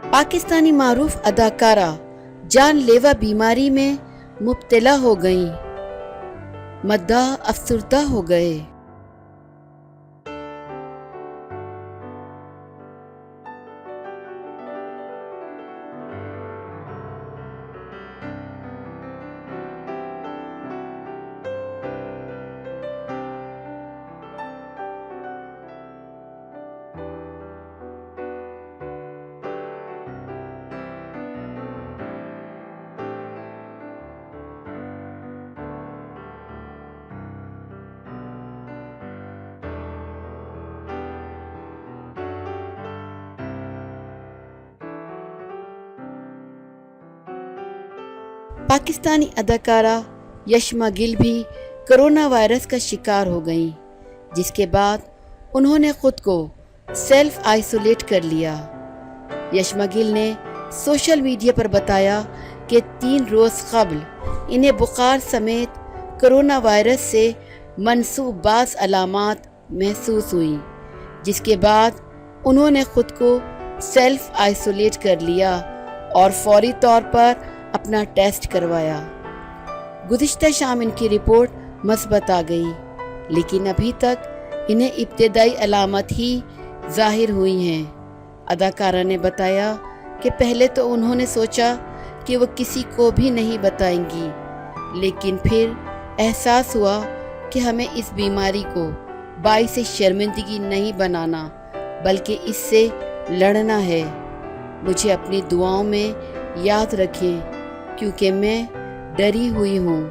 पाकिस्तानी मारूफ अदाकारा जानलेवा बीमारी में मुब्तला हो गईं, मद्दाह अफसरदा हो गए। पाकिस्तानी अदाकारा यशमा गिल भी कोरोना वायरस का शिकार हो गईं, जिसके बाद उन्होंने खुद को सेल्फ आइसोलेट कर लिया। यशमा गिल ने सोशल मीडिया पर बताया कि 3 रोज़ कबल इन्हें बुखार समेत कोरोना वायरस से मनसूब बाज़ अलामात महसूस हुई, जिसके बाद उन्होंने खुद को सेल्फ आइसोलेट कर लिया और फौरी तौर पर अपना टेस्ट करवाया। गुज़िश्ता शाम इनकी रिपोर्ट मस्बत आ गई, लेकिन अभी तक इन्हें इब्तिदाई अलामत ही ज़ाहिर हुई हैं। अदाकारा ने बताया कि पहले तो उन्होंने सोचा कि वो किसी को भी नहीं बताएंगी, लेकिन फिर एहसास हुआ कि हमें इस बीमारी को बाइस शर्मिंदगी नहीं बनाना, बल्कि इससे लड़ना है। मुझे अपनी दुआओं में याद रखें, क्योंकि मैं डरी हुई हूँ।